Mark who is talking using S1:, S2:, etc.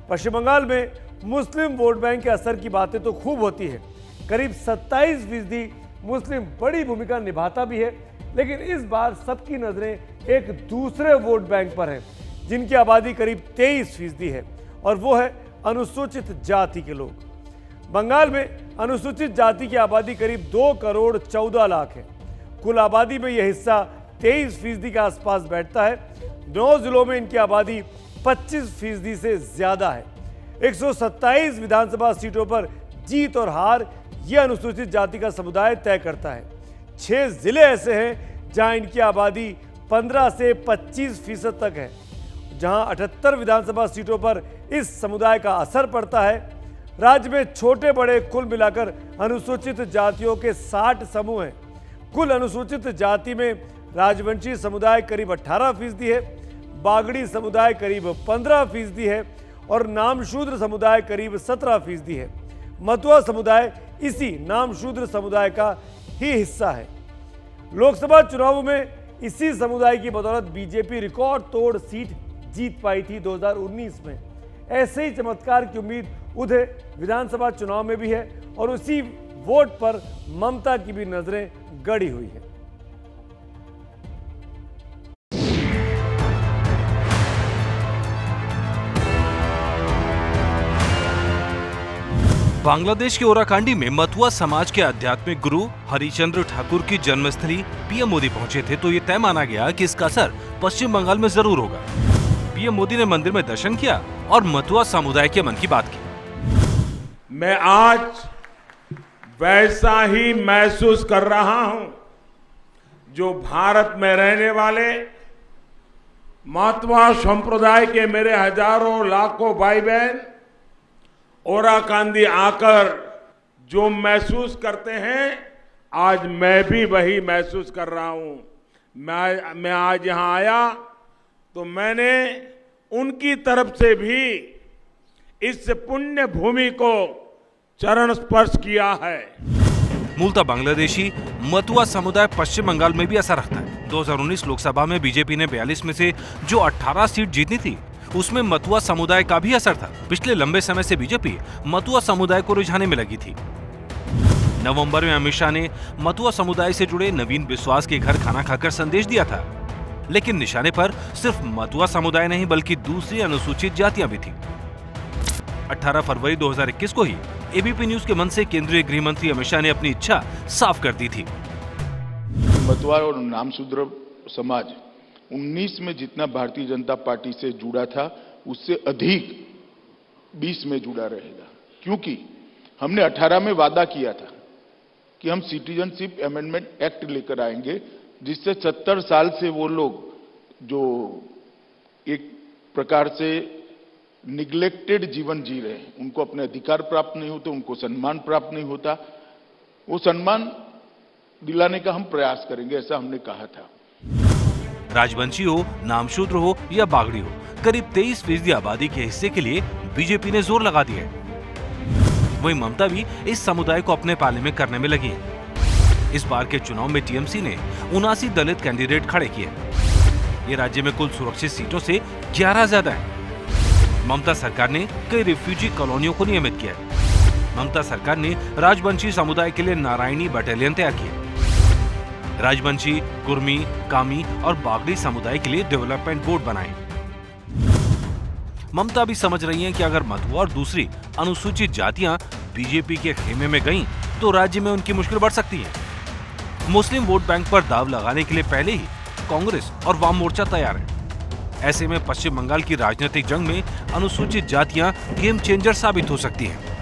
S1: पश्चिम बंगाल में मुस्लिम vote bank के असर की बातें तो खूब होती है। करीब 27% मुस्लिम बड़ी भूमिका निभाता भी है, लेकिन इस बार सबकी नजरें एक दूसरे वोट बैंक पर हैं, जिनकी आबादी करीब 23% है, और वो है अनुसूचित जाति के लोग। बंगाल में अनुसूचित जाति की आबादी करीब 2 करोड़ 14 लाख है। कुल आबादी में यह हिस्सा 23% के आसपास बैठता है। 9 जिलों में इनकी आबादी 25% से ज्यादा है। 127 विधानसभा सीटों पर जीत और हार यह अनुसूचित जाति का समुदाय तय करता है। 6 जिले ऐसे हैं जहां इनकी आबादी 15 से 25% तक है, जहां 78 विधानसभा सीटों पर इस समुदाय का असर पड़ता है। राज्य में छोटे बड़े कुल मिलाकर अनुसूचित जातियों के 60 समूह हैं। कुल अनुसूचित जाति में राजवंशी समुदाय करीब 18% है, बागड़ी समुदाय करीब 15% है और नामशूद्र समुदाय करीब 17% है। मतुआ समुदाय इसी नामशूद्र समुदाय का ही हिस्सा है। लोकसभा चुनावों में इसी समुदाय की बदौलत बीजेपी रिकॉर्ड तोड़ सीट जीत पाई थी 2019 में। ऐसे ही चमत्कार की उम्मीद उधर विधानसभा चुनाव में भी है और उसी वोट पर ममता की भी नजरें गड़ी हुई है।
S2: बांग्लादेश के ओराकांडी में मतुआ समाज के आध्यात्मिक गुरु हरिचंद्र ठाकुर की जन्मस्थली पीएम मोदी पहुंचे थे, तो ये तय माना गया कि इसका असर पश्चिम बंगाल में जरूर होगा। पीएम मोदी ने मंदिर में दर्शन किया और मतुआ समुदाय के मन की बात की।
S3: मैं आज वैसा ही महसूस कर रहा हूं जो भारत में रहने वाले मतुआ संप्रदाय के मेरे हजारों लाखों भाई बहन ओराकांदी आकर जो महसूस करते हैं, आज मैं भी वही महसूस कर रहा हूं। मैं आज यहां आया तो मैंने उनकी तरफ से भी इस पुण्य भूमि को चरण स्पर्श किया है।
S2: मूलतः बांग्लादेशी मतुआ समुदाय पश्चिम बंगाल में भी असर रखता है। 2019 लोकसभा में बीजेपी ने 42 में से जो 18 सीट जीती थी, उसमें मतुआ समुदाय का भी असर था। पिछले लंबे समय से बीजेपी मतुआ समुदाय को रिझाने में लगी थी। नवंबर में अमित शाह ने मतुआ समुदाय से जुड़े नवीन विश्वास के घर खाना खाकर संदेश दिया था, लेकिन निशाने पर सिर्फ मतुआ समुदाय नहीं बल्कि दूसरी अनुसूचित जातियां भी थी। 18 फरवरी 2021 को ही एबीपी न्यूज के मंच से केंद्रीय गृह मंत्री अमित शाह ने अपनी इच्छा साफ कर दी थी।
S4: मतुआ और नामशूद्र समाज 19 में जितना भारतीय जनता पार्टी से जुड़ा था, उससे अधिक 20 में जुड़ा रहेगा, क्योंकि हमने 18 में वादा किया था कि हम सिटीजनशिप अमेंडमेंट एक्ट लेकर आएंगे, जिससे 70 साल से वो लोग जो एक प्रकार से निग्लेक्टेड जीवन जी रहे हैं, उनको अपने अधिकार प्राप्त नहीं होते, उनको सम्मान प्राप्त नहीं होता, वो सम्मान दिलाने का हम प्रयास करेंगे, ऐसा हमने कहा था।
S2: राजवंशी हो, नामशूद्र हो या बागड़ी हो, करीब 23% आबादी के हिस्से के लिए बीजेपी ने जोर लगा दिया है। वहीं ममता भी इस समुदाय को अपने पाले में करने में लगी है। इस बार के चुनाव में टीएमसी ने 79 दलित कैंडिडेट खड़े किए। ये राज्य में कुल सुरक्षित सीटों से 11 ज्यादा है। ममता सरकार ने कई रिफ्यूजी कॉलोनियों को नियमित किया है। ममता सरकार ने राजवंशी समुदाय के लिए नारायणी बटालियन तैयार किए। राजवंशी, कुर्मी, कामी और बागड़ी समुदाय के लिए डेवलपमेंट बोर्ड बनाए। ममता भी समझ रही हैं कि अगर मतुआ और दूसरी अनुसूचित जातियां बीजेपी के खेमे में गईं, तो राज्य में उनकी मुश्किल बढ़ सकती है। मुस्लिम वोट बैंक पर दाव लगाने के लिए पहले ही कांग्रेस और वाम मोर्चा तैयार है। ऐसे में पश्चिम बंगाल की राजनीतिक जंग में अनुसूचित जातियां गेम चेंजर साबित हो सकती हैं।